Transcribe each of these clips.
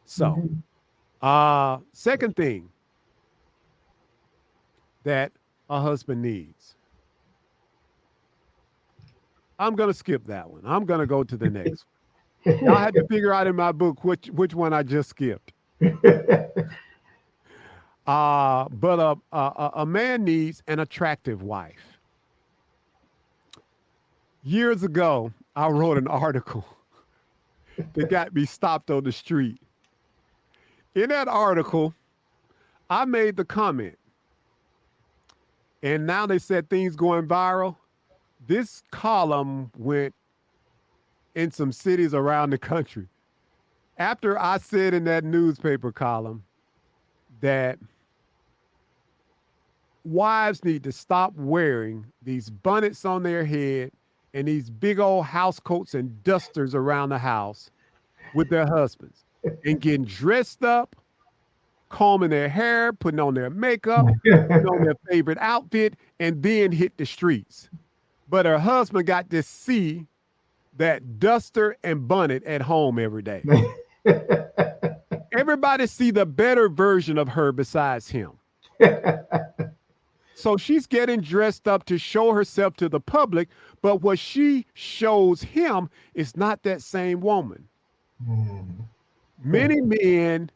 So, second thing that a husband needs. I'm gonna skip that one. I'm gonna go to the next one. Y'all had to figure out in my book which one I just skipped. But a man needs an attractive wife. Years ago, I wrote an article that got me stopped on the street. In that article, I made the comment, and now they said things going viral. This column went in some cities around the country. After I said in that newspaper column that wives need to stop wearing these bonnets on their head and these big old house coats and dusters around the house with their husbands and getting dressed up, combing their hair, putting on their makeup, putting on their favorite outfit, and then hit the streets. But her husband got to see that duster and bonnet at home every day. Everybody see the better version of her besides him. So she's getting dressed up to show herself to the public, but what she shows him is not that same woman. Many men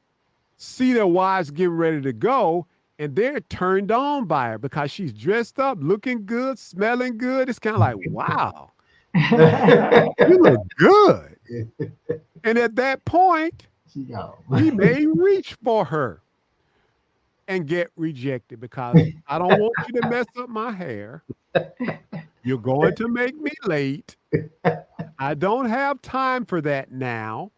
see their wives getting ready to go, and they're turned on by her because she's dressed up, looking good, smelling good. It's kind of like, wow, you look good. And at that point, he may reach for her and get rejected because I don't want you to mess up my hair. You're going to make me late. I don't have time for that now.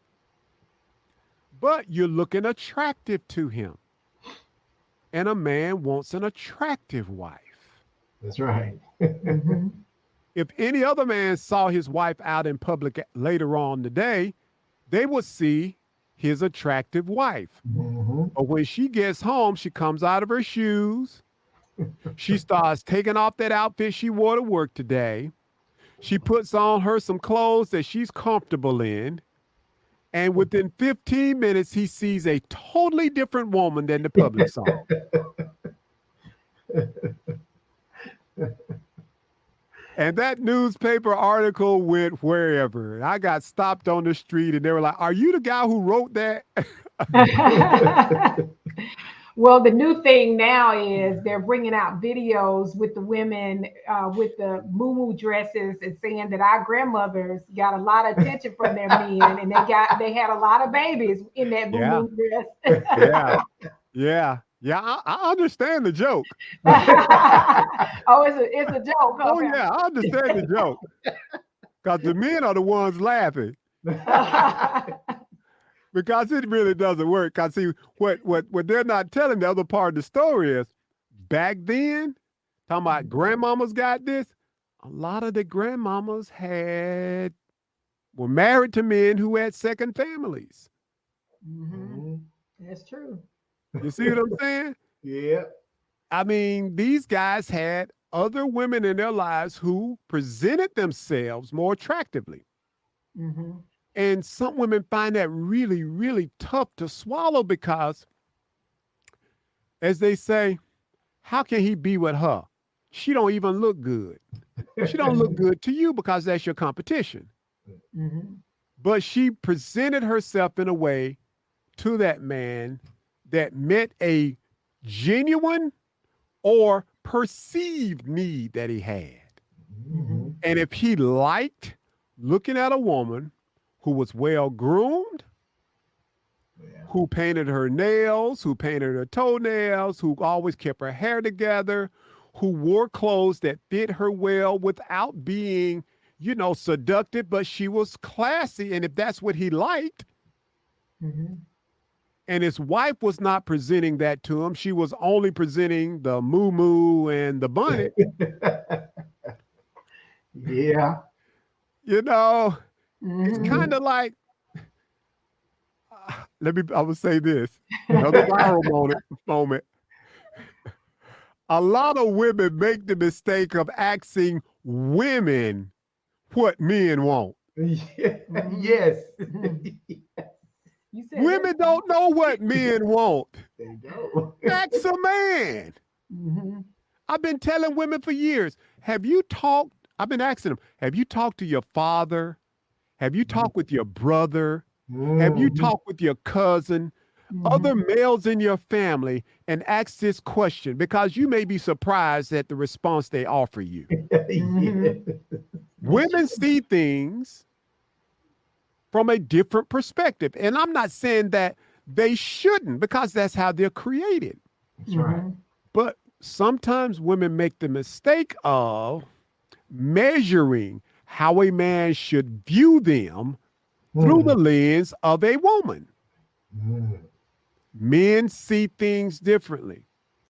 But you're looking attractive to him. And a man wants an attractive wife. That's right. If any other man saw his wife out in public later on today, they would see his attractive wife. But when she gets home, she comes out of her shoes. She starts taking off that outfit she wore to work today. She puts on her some clothes that she's comfortable in. And within 15 minutes, he sees a totally different woman than the public saw. And that newspaper article went wherever. I got stopped on the street and they were like, "Are you the guy who wrote that?" Well, the new thing now is they're bringing out videos with the women with the moo dresses and saying that our grandmothers got a lot of attention from their men, and they had a lot of babies in that moo dress. Yeah. I understand the joke. Oh, it's a joke. Oh yeah, I understand the joke because the men are the ones laughing. Because it really doesn't work. Because see, what they're not telling, the other part of the story is, back then, talking about grandmamas got this, a lot of the grandmamas were married to men who had second families. That's true. You see what I'm saying? Yeah. I mean, these guys had other women in their lives who presented themselves more attractively. And some women find that really, really tough to swallow because, as they say, how can he be with her? She don't even look good. She don't look good to you because that's your competition. But she presented herself in a way to that man that met a genuine or perceived need that he had. And if he liked looking at a woman who was well groomed, who painted her nails, who painted her toenails, who always kept her hair together, who wore clothes that fit her well without being, seductive, but she was classy. And if that's what he liked, and his wife was not presenting that to him, she was only presenting the moo and the bonnet. Yeah. It's kind of like, I will say this, another viral moment. A lot of women make the mistake of asking women what men want. Yes. You said Women don't know what men want. They don't. That's a man. Mm-hmm. I've been telling women for years, have you talked? I've been asking them, have you talked to your father? Have you talked with your brother? Have you talked with your cousin? Other males in your family, and ask this question, because you may be surprised at the response they offer you. Women see things from a different perspective. And I'm not saying that they shouldn't, because that's how they're created. That's right. But sometimes women make the mistake of measuring how a man should view them through the lens of a woman. Men see things differently.